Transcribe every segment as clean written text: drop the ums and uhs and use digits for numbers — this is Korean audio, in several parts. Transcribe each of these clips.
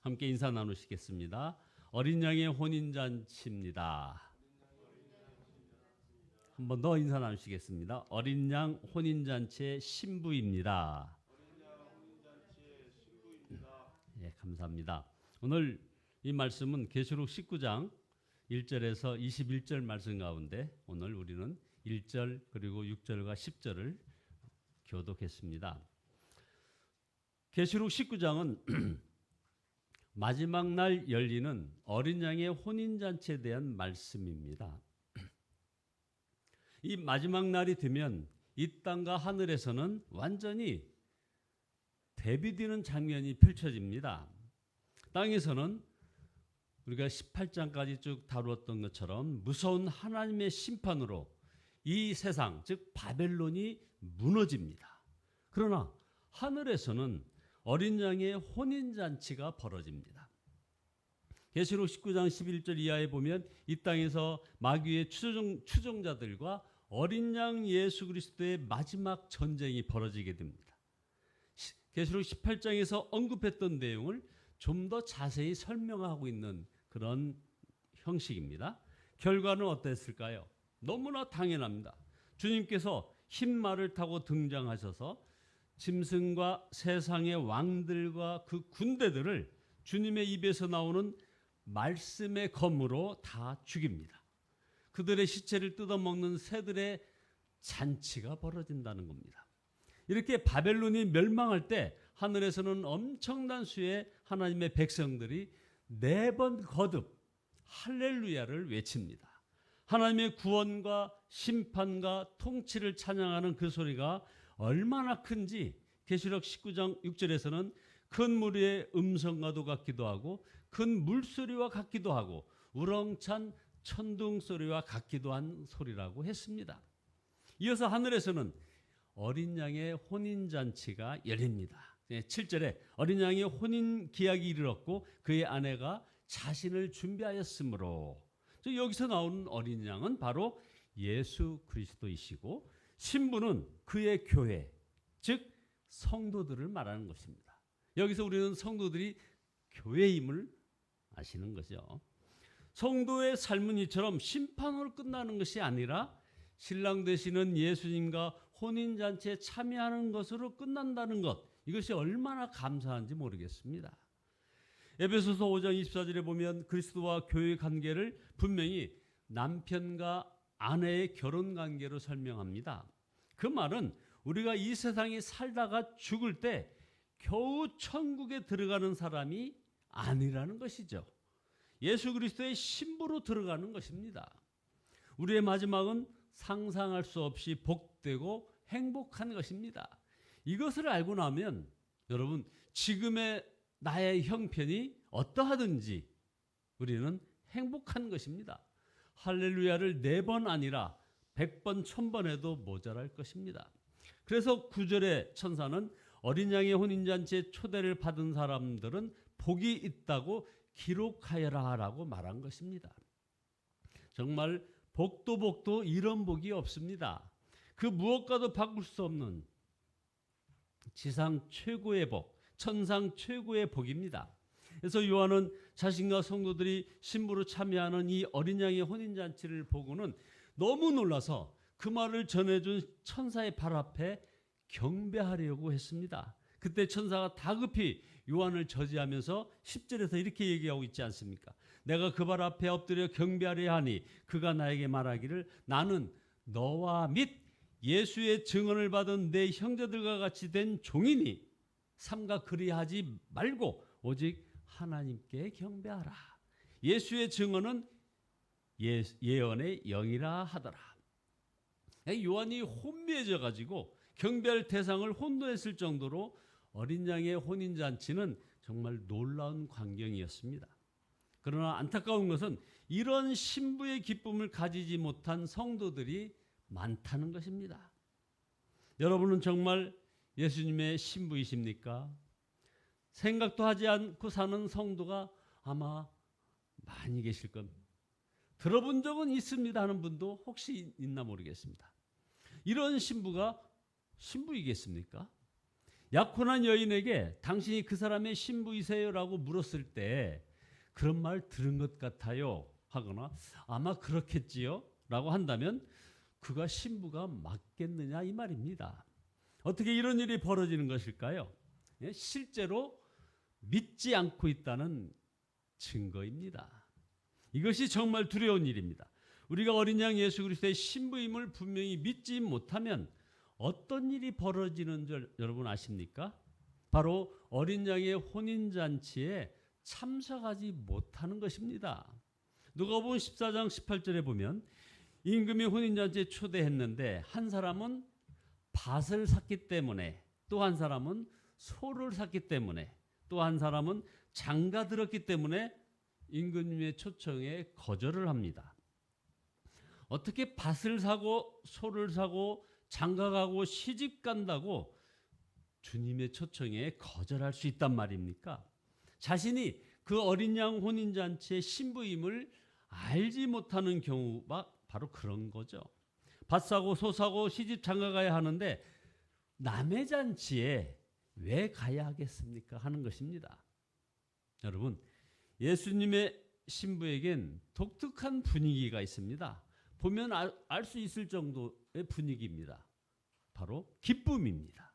함께 인사 나누시겠습니다. 어린 양의 혼인잔치입니다. 한 번 더 인사 나누시겠습니다. 어린 양 혼인잔치의 신부입니다. 예, 감사합니다. 오늘 이 말씀은 계시록 19장 1절에서 21절 말씀 가운데 오늘 우리는 1절 그리고 6절과 10절을 교독했습니다. 계시록 19장은 마지막 날 열리는 어린 양의 혼인잔치에 대한 말씀입니다. 이 마지막 날이 되면 이 땅과 하늘에서는 완전히 대비되는 장면이 펼쳐집니다. 땅에서는 우리가 18장까지 쭉 다루었던 것처럼 무서운 하나님의 심판으로 이 세상, 즉 바벨론이 무너집니다. 그러나 하늘에서는 어린 양의 혼인잔치가 벌어집니다. 계시록 19장 11절 이하에 보면 이 땅에서 마귀의 추종자들과 어린 양 예수 그리스도의 마지막 전쟁이 벌어지게 됩니다. 계시록 18장에서 언급했던 내용을 좀 더 자세히 설명하고 있는 그런 형식입니다. 결과는 어땠을까요? 너무나 당연합니다. 주님께서 흰 말을 타고 등장하셔서 짐승과 세상의 왕들과 그 군대들을 주님의 입에서 나오는 말씀의 검으로 다 죽입니다. 그들의 시체를 뜯어먹는 새들의 잔치가 벌어진다는 겁니다. 이렇게 바벨론이 멸망할 때 하늘에서는 엄청난 수의 하나님의 백성들이 4번 거듭 할렐루야를 외칩니다. 하나님의 구원과 심판과 통치를 찬양하는 그 소리가 얼마나 큰지 계시록 19장 6절에서는 큰 무리의 음성과도 같기도 하고 큰 물소리와 같기도 하고 우렁찬 천둥 소리와 같기도 한 소리라고 했습니다. 이어서 하늘에서는 어린 양의 혼인잔치가 열립니다. 7절에 어린 양의 혼인 기약이 이르렀고 그의 아내가 자신을 준비하였으므로, 여기서 나오는 어린 양은 바로 예수 그리스도이시고 신부는 그의 교회, 즉 성도들을 말하는 것입니다. 여기서 우리는 성도들이 교회임을 아시는 거죠. 성도의 삶은 이처럼 심판으로 끝나는 것이 아니라 신랑 되시는 예수님과 혼인잔치에 참여하는 것으로 끝난다는 것, 이것이 얼마나 감사한지 모르겠습니다. 에베소서 5장 24절에 보면 그리스도와 교회의 관계를 분명히 남편과 아내의 결혼 관계로 설명합니다. 그 말은 우리가 이 세상에 살다가 죽을 때 겨우 천국에 들어가는 사람이 아니라는 것이죠. 예수 그리스도의 신부로 들어가는 것입니다. 우리의 마지막은 상상할 수 없이 복되고 행복한 것입니다. 이것을 알고 나면 여러분, 지금의 나의 형편이 어떠하든지 우리는 행복한 것입니다. 할렐루야를 4번 아니라 100번, 1000번 해도 모자랄 것입니다. 그래서 9절의 천사는 어린 양의 혼인잔치에 초대를 받은 사람들은 복이 있다고 기록하여라 라고 말한 것입니다. 정말 복도 이런 복이 없습니다. 그 무엇과도 바꿀 수 없는 지상 최고의 복, 천상 최고의 복입니다. 그래서 요한은 자신과 성도들이 신부로 참여하는 이 어린 양의 혼인잔치를 보고는 너무 놀라서 그 말을 전해준 천사의 발 앞에 경배하려고 했습니다. 그때 천사가 다급히 요한을 저지하면서 10절에서 이렇게 얘기하고 있지 않습니까? 내가 그 발 앞에 엎드려 경배하려 하니 그가 나에게 말하기를 나는 너와 및 예수의 증언을 받은 내 형제들과 같이 된 종이니 삼가 그리하지 말고 오직 하나님께 경배하라. 예수의 증언은 예언의 영이라 하더라. 요한이 혼미해져 가지고 경배할 대상을 혼돈했을 정도로 어린 양의 혼인잔치는 정말 놀라운 광경이었습니다. 그러나 안타까운 것은 이런 신부의 기쁨을 가지지 못한 성도들이 많다는 것입니다. 여러분은 정말 예수님의 신부이십니까? 생각도 하지 않고 사는 성도가 아마 많이 계실 겁니다. 들어본 적은 있습니다 하는 분도 혹시 있나 모르겠습니다. 이런 신부가 신부이겠습니까? 약혼한 여인에게 당신이 그 사람의 신부이세요라고 물었을 때 그런 말 들은 것 같아요 하거나 아마 그렇겠지요 라고 한다면 그가 신부가 맞겠느냐 이 말입니다. 어떻게 이런 일이 벌어지는 것일까요? 실제로 믿지 않고 있다는 증거입니다. 이것이 정말 두려운 일입니다. 우리가 어린 양 예수 그리스도의 신부임을 분명히 믿지 못하면 어떤 일이 벌어지는 줄 여러분 아십니까? 바로 어린 양의 혼인잔치에 참석하지 못하는 것입니다. 누가복음 14장 18절에 보면 임금이 혼인잔치에 초대했는데 한 사람은 밭을 샀기 때문에 또 한 사람은 소를 샀기 때문에 또 한 사람은 장가 들었기 때문에 임금님의 초청에 거절을 합니다. 어떻게 밭을 사고 소를 사고 장가 가고 시집 간다고 주님의 초청에 거절할 수 있단 말입니까? 자신이 그 어린 양 혼인잔치의 신부임을 알지 못하는 경우가 바로 그런 거죠. 밭 사고 소 사고 시집 장가 가야 하는데 남의 잔치에 왜 가야 하겠습니까? 하는 것입니다. 여러분, 예수님의 신부에겐 독특한 분위기가 있습니다. 보면 알 수 있을 정도의 분위기입니다. 바로 기쁨입니다.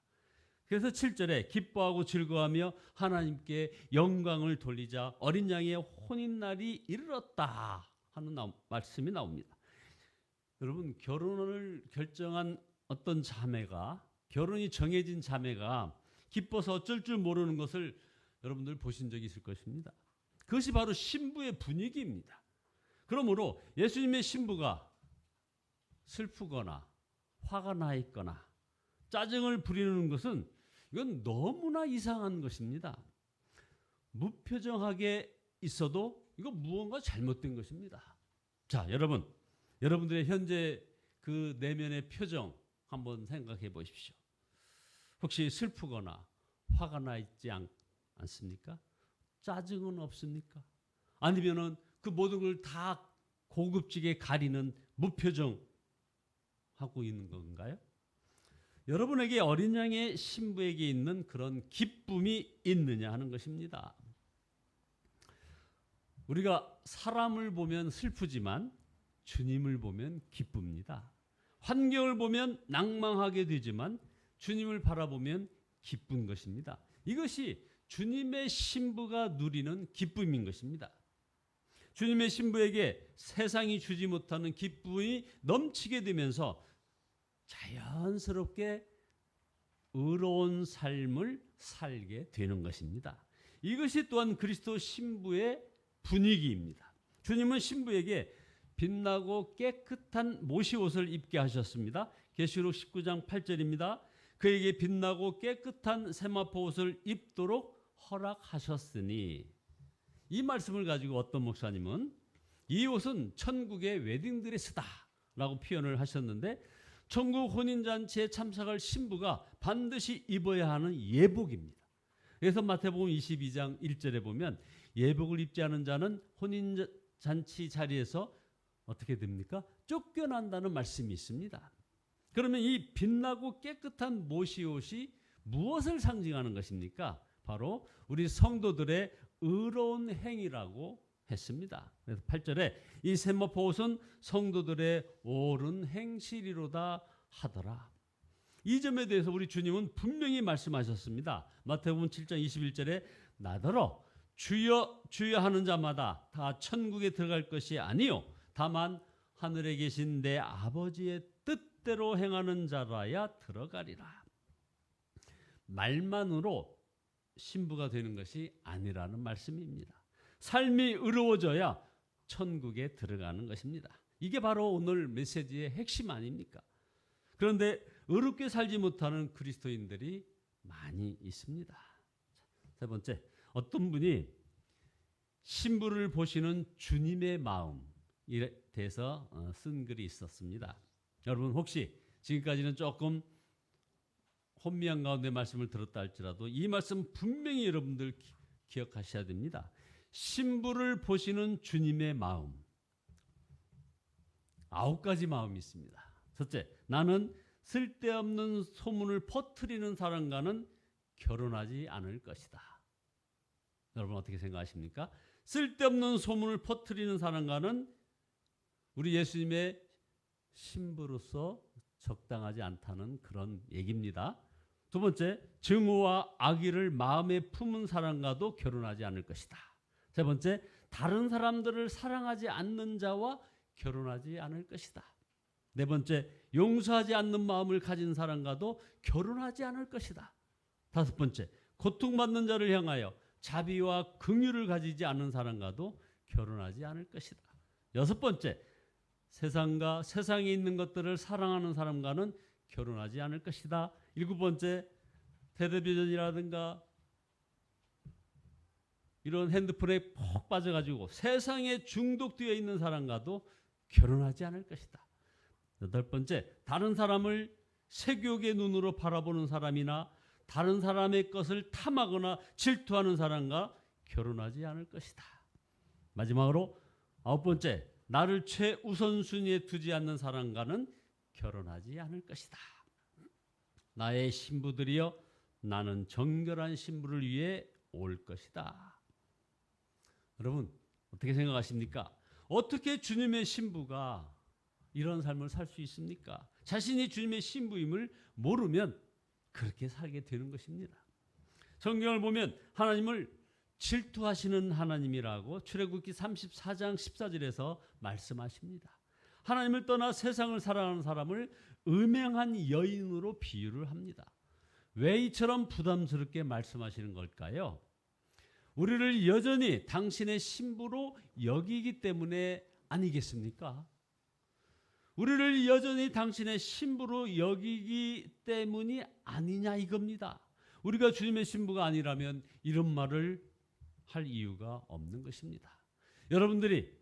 그래서 7절에 기뻐하고 즐거워하며 하나님께 영광을 돌리자 어린 양의 혼인날이 이르렀다 하는 말씀이 나옵니다. 여러분, 결혼을 결정한 어떤 자매가, 결혼이 정해진 자매가 기뻐서 어쩔 줄 모르는 것을 여러분들 보신 적이 있을 것입니다. 그것이 바로 신부의 분위기입니다. 그러므로 예수님의 신부가 슬프거나 화가 나 있거나 짜증을 부리는 것은 이건 너무나 이상한 것입니다. 무표정하게 있어도 이거 무언가 잘못된 것입니다. 자, 여러분들의 현재 그 내면의 표정 한번 생각해 보십시오. 혹시 슬프거나 화가 나 있지 않습니까? 짜증은 없습니까? 아니면은 그 모든 걸 다 고급지게 가리는 무표정 하고 있는 건가요? 여러분에게 어린 양의 신부에게 있는 그런 기쁨이 있느냐 하는 것입니다. 우리가 사람을 보면 슬프지만 주님을 보면 기쁩니다. 환경을 보면 낭망하게 되지만 주님을 바라보면 기쁜 것입니다. 이것이 주님의 신부가 누리는 기쁨인 것입니다. 주님의 신부에게 세상이 주지 못하는 기쁨이 넘치게 되면서 자연스럽게 의로운 삶을 살게 되는 것입니다. 이것이 또한 그리스도 신부의 분위기입니다. 주님은 신부에게 빛나고 깨끗한 모시옷을 입게 하셨습니다. 계시록 19장 8절입니다. 그에게 빛나고 깨끗한 세마포 옷을 입도록 허락하셨으니, 이 말씀을 가지고 어떤 목사님은 이 옷은 천국의 웨딩드레스다 라고 표현을 하셨는데, 천국 혼인잔치에 참석할 신부가 반드시 입어야 하는 예복입니다. 그래서 마태복음 22장 1절에 보면 예복을 입지 않은 자는 혼인잔치 자리에서 어떻게 됩니까? 쫓겨난다는 말씀이 있습니다. 그러면 이 빛나고 깨끗한 모시옷이 무엇을 상징하는 것입니까? 바로 우리 성도들의 의로운 행위라고 했습니다. 그래서 8절에 이 세마포 옷은 성도들의 옳은 행실이로다 하더라. 이 점에 대해서 우리 주님은 분명히 말씀하셨습니다. 마태복음 7장 21절에 나더러 주여 주여 하는 자마다 다 천국에 들어갈 것이 아니요 다만 하늘에 계신 내 아버지의 뜻대로 행하는 자라야 들어가리라. 말만으로 신부가 되는 것이 아니라는 말씀입니다. 삶이 의로워져야 천국에 들어가는 것입니다. 이게 바로 오늘 메시지의 핵심 아닙니까? 그런데 의롭게 살지 못하는 그리스도인들이 많이 있습니다. 세 번째, 어떤 분이 신부를 보시는 주님의 마음에 대해서 쓴 글이 있었습니다. 여러분 혹시 지금까지는 조금 혼미한 가운데 말씀을 들었다 할지라도 이 말씀 분명히 여러분들 기억하셔야 됩니다. 신부를 보시는 주님의 마음, 9가지 마음이 있습니다. 첫째, 나는 쓸데없는 소문을 퍼뜨리는 사람과는 결혼하지 않을 것이다. 여러분 어떻게 생각하십니까? 쓸데없는 소문을 퍼뜨리는 사람과는 우리 예수님의 신부로서 적당하지 않다는 그런 얘기입니다. 두 번째, 증오와 악의를 마음에 품은 사람과도 결혼하지 않을 것이다. 세 번째, 다른 사람들을 사랑하지 않는 자와 결혼하지 않을 것이다. 네 번째, 용서하지 않는 마음을 가진 사람과도 결혼하지 않을 것이다. 다섯 번째, 고통받는 자를 향하여 자비와 긍휼을 가지지 않는 사람과도 결혼하지 않을 것이다. 여섯 번째, 세상과 세상에 있는 것들을 사랑하는 사람과는 결혼하지 않을 것이다. 일곱 번째, 텔레비전이라든가 이런 핸드폰에 푹 빠져가지고 세상에 중독되어 있는 사람과도 결혼하지 않을 것이다. 여덟 번째, 다른 사람을 세욕의 눈으로 바라보는 사람이나 다른 사람의 것을 탐하거나 질투하는 사람과 결혼하지 않을 것이다. 마지막으로 아홉 번째, 나를 최우선순위에 두지 않는 사람과는 결혼하지 않을 것이다. 나의 신부들이여, 나는 정결한 신부를 위해 올 것이다. 여러분 어떻게 생각하십니까? 어떻게 주님의 신부가 이런 삶을 살 수 있습니까? 자신이 주님의 신부임을 모르면 그렇게 살게 되는 것입니다. 성경을 보면 하나님을 질투하시는 하나님이라고 출애굽기 34장 14절에서 말씀하십니다. 하나님을 떠나 세상을 사랑하는 사람을 음행한 여인으로 비유를 합니다. 왜 이처럼 부담스럽게 말씀하시는 걸까요? 우리를 여전히 당신의 신부로 여기기 때문에 아니겠습니까? 우리를 여전히 당신의 신부로 여기기 때문이 아니냐 이겁니다. 우리가 주님의 신부가 아니라면 이런 말을 할 이유가 없는 것입니다. 여러분들이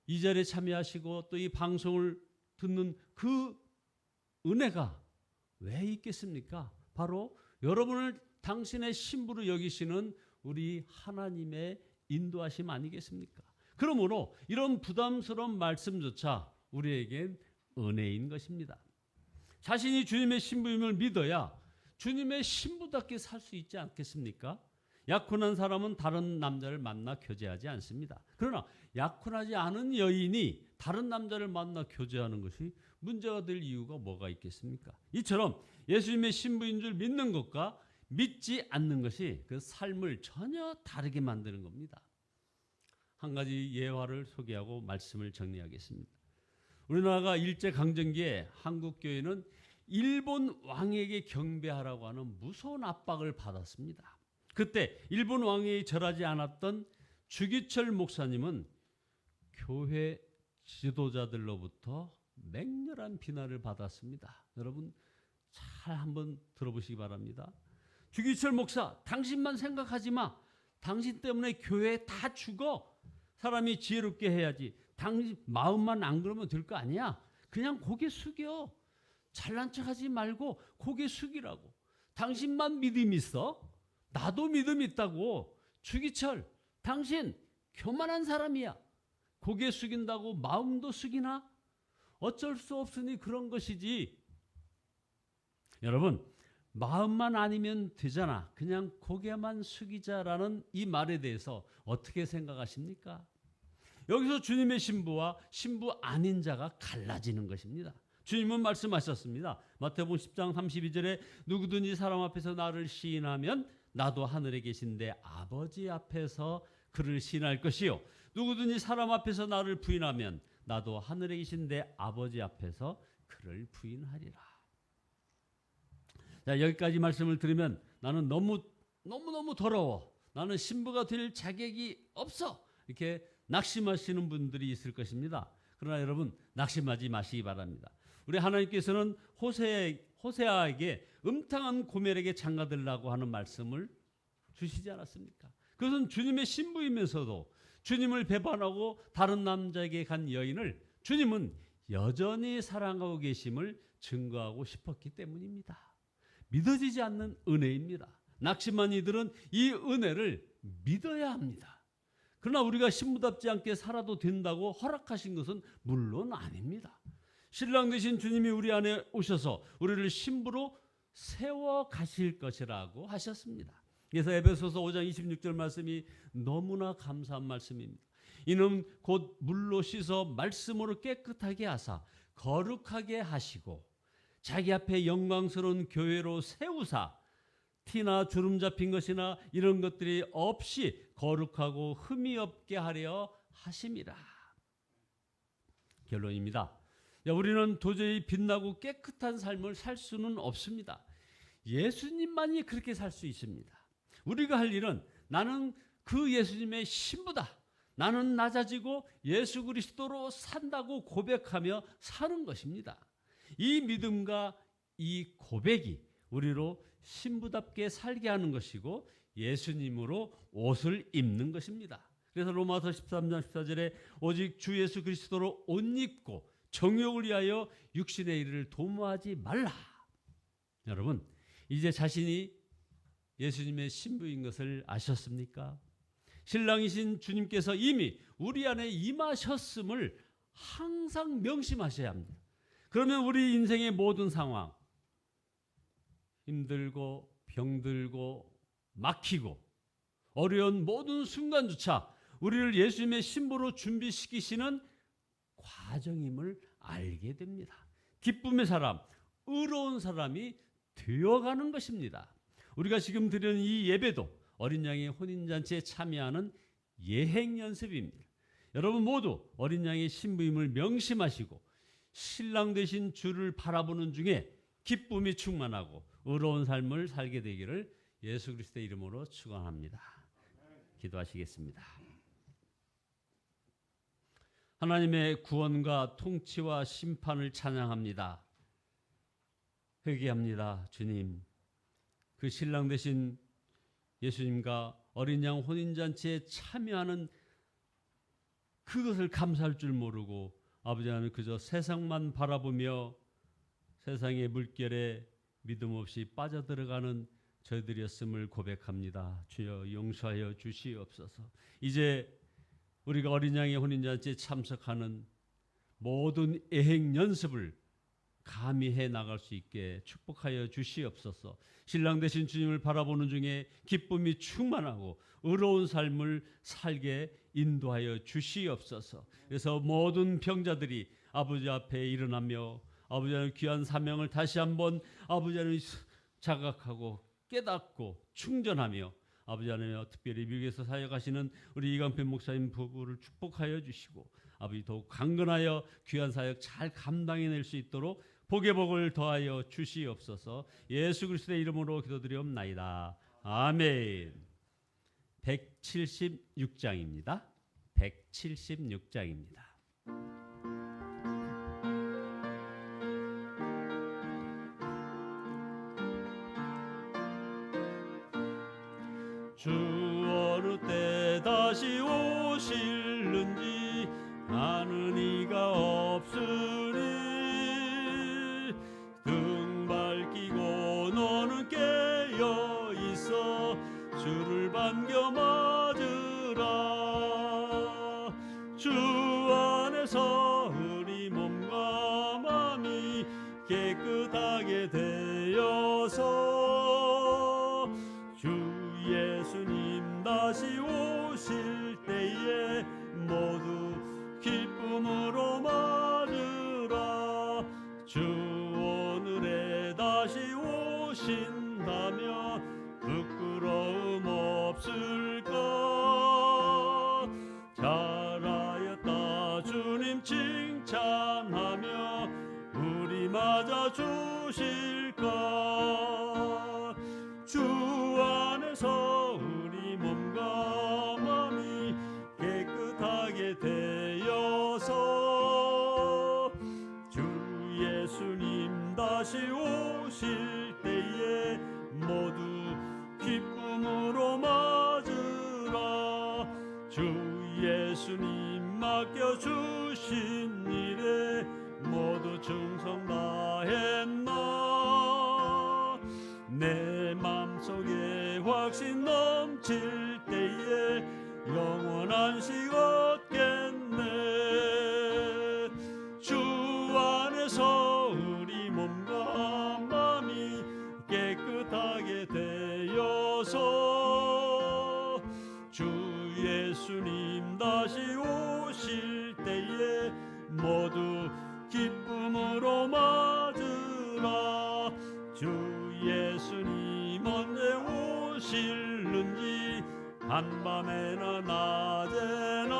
이 자리에 참여하시고 또 이 방송을 듣는 그 은혜가 왜 있겠습니까? 바로 여러분을 당신의 신부로 여기시는 우리 하나님의 인도하심 아니겠습니까? 그러므로 이런 부담스러운 말씀조차 우리에겐 은혜인 것입니다. 자신이 주님의 신부임을 믿어야 주님의 신부답게 살 수 있지 않겠습니까? 약혼한 사람은 다른 남자를 만나 교제하지 않습니다. 그러나 약혼하지 않은 여인이 다른 남자를 만나 교제하는 것이 문제가 될 이유가 뭐가 있겠습니까? 이처럼 예수님의 신부인 줄 믿는 것과 믿지 않는 것이 그 삶을 전혀 다르게 만드는 겁니다. 한 가지 예화를 소개하고 말씀을 정리하겠습니다. 우리나라가 일제강점기에 한국교회는 일본 왕에게 경배하라고 하는 무서운 압박을 받았습니다. 그때 일본 왕이 절하지 않았던 주기철 목사님은 교회 지도자들로부터 맹렬한 비난을 받았습니다. 여러분 잘 한번 들어보시기 바랍니다. 주기철 목사, 당신만 생각하지 마. 당신 때문에 교회 다 죽어. 사람이 지혜롭게 해야지. 당신 마음만 안 그러면 될 거 아니야. 그냥 고개 숙여. 잘난 척하지 말고 고개 숙이라고. 당신만 믿음 있어? 나도 믿음 있다고. 주기철, 당신 교만한 사람이야. 고개 숙인다고 마음도 숙이나? 어쩔 수 없으니 그런 것이지. 여러분, 마음만 아니면 되잖아. 그냥 고개만 숙이자라는 이 말에 대해서 어떻게 생각하십니까? 여기서 주님의 신부와 신부 아닌 자가 갈라지는 것입니다. 주님은 말씀하셨습니다. 마태복음 10장 32절에 누구든지 사람 앞에서 나를 시인하면 나도 하늘에 계신데 아버지 앞에서 그를 시인할 것이요. 누구든지 사람 앞에서 나를 부인하면 나도 하늘에 계신데 아버지 앞에서 그를 부인하리라. 자, 여기까지 말씀을 들으면 나는 너무너무 더러워. 나는 신부가 될 자격이 없어. 이렇게 낙심하시는 분들이 있을 것입니다. 그러나 여러분 낙심하지 마시기 바랍니다. 우리 하나님께서는 호세아에게 음탕한 고멜에게 장가들라고 하는 말씀을 주시지 않았습니까? 그것은 주님의 신부이면서도 주님을 배반하고 다른 남자에게 간 여인을 주님은 여전히 사랑하고 계심을 증거하고 싶었기 때문입니다. 믿어지지 않는 은혜입니다. 낙심한 이들은 이 은혜를 믿어야 합니다. 그러나 우리가 신부답지 않게 살아도 된다고 허락하신 것은 물론 아닙니다. 신랑 되신 주님이 우리 안에 오셔서 우리를 신부로 세워 가실 것이라고 하셨습니다. 그래서 에베소서 5장 26절 말씀이 너무나 감사한 말씀입니다. 이는 곧 물로 씻어 말씀으로 깨끗하게 하사 거룩하게 하시고 자기 앞에 영광스러운 교회로 세우사 티나 주름 잡힌 것이나 이런 것들이 없이 거룩하고 흠이 없게 하려 하심이라. 결론입니다. 우리는 도저히 빛나고 깨끗한 삶을 살 수는 없습니다. 예수님만이 그렇게 살 수 있습니다. 우리가 할 일은 나는 그 예수님의 신부다. 나는 낮아지고 예수 그리스도로 산다고 고백하며 사는 것입니다. 이 믿음과 이 고백이 우리로 신부답게 살게 하는 것이고 예수님으로 옷을 입는 것입니다. 그래서 로마서 13장 14절에 오직 주 예수 그리스도로 옷 입고 정욕을 위하여 육신의 일을 도모하지 말라. 여러분, 이제 자신이 예수님의 신부인 것을 아셨습니까? 신랑이신 주님께서 이미 우리 안에 임하셨음을 항상 명심하셔야 합니다. 그러면 우리 인생의 모든 상황, 힘들고 병들고 막히고 어려운 모든 순간조차 우리를 예수님의 신부로 준비시키시는 과정임을 알게 됩니다. 기쁨의 사람, 의로운 사람이 되어가는 것입니다. 우리가 지금 드리는 이 예배도 어린 양의 혼인잔치에 참여하는 예행 연습입니다. 여러분 모두 어린 양의 신부임을 명심하시고 신랑 되신 주를 바라보는 중에 기쁨이 충만하고 의로운 삶을 살게 되기를 예수 그리스도의 이름으로 축원합니다. 기도하시겠습니다. 하나님의 구원과 통치와 심판을 찬양합니다. 회개합니다. 주님, 그 신랑 되신 예수님과 어린 양 혼인잔치에 참여하는 그것을 감사할 줄 모르고 아버지 하나님 그저 세상만 바라보며 세상의 물결에 믿음 없이 빠져들어가는 저희들이었음을 고백합니다. 주여 용서하여 주시옵소서. 이제 우리가 어린 양의 혼인잔치에 참석하는 모든 예행 연습을 감히 해 나갈 수 있게 축복하여 주시옵소서. 신랑 되신 주님을 바라보는 중에 기쁨이 충만하고 의로운 삶을 살게 인도하여 주시옵소서. 그래서 모든 병자들이 아버지 앞에 일어나며 아버지 하나님 귀한 사명을 다시 한번 아버지 하나님 자각하고 깨닫고 충전하며 아버지 하나님 특별히 미국에서 사역하시는 우리 이강필 목사님 부부를 축복하여 주시고 아버지 더욱 강건하여 귀한 사역 잘 감당해낼 수 있도록 복의 복을 더하여 주시옵소서. 예수 그리스도의 이름으로 기도드리옵나이다. 아멘. 176장입니다. 176장입니다. 주 어느 때 다시 오실는지 아는 이가 없으니 등 밝히고 너는 깨어 있어 주를 반겨 맞으라. 주 안에서 우리 몸과 마음이 깨끗하게 되어서 주 예수님 다시 오실 때에 모두 기쁨으로 맞으라. 주 오늘에 다시 오신다면 부끄러움 없을까. 잘하였다 주님 칭찬하며 우리 맞아 주실까. 주 안에서 우리 몸과 마음이 깨끗하게 되어서 주 예수님 다시 오실 때에 모두 기쁨으로 맞으라. 주 예수님 맡겨주신 일에 모두 충성 다했나. 내 맘속에 확신 넘칠 때에 영원한 식 얻겠네. 주 안에서 우리 몸과 마음이 예수님 다시 오실 때에 모두 기쁨으로 맞으라. 주 예수님 언제 오실는지 한밤에나 낮에나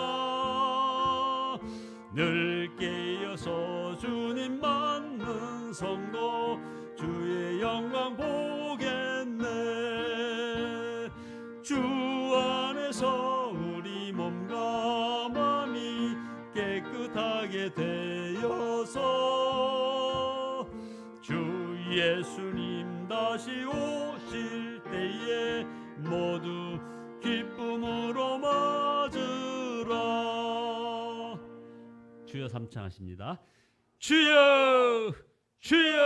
늘 깨어서 주님 맞는 성도 주의 영광 보겠네. 주 안에서 우리 몸과 마음이 깨끗하게 되어서 주 예수님 다시 오실 때에 모두 기쁨으로 맞으라. 주여 삼창하십니다. 주여 주여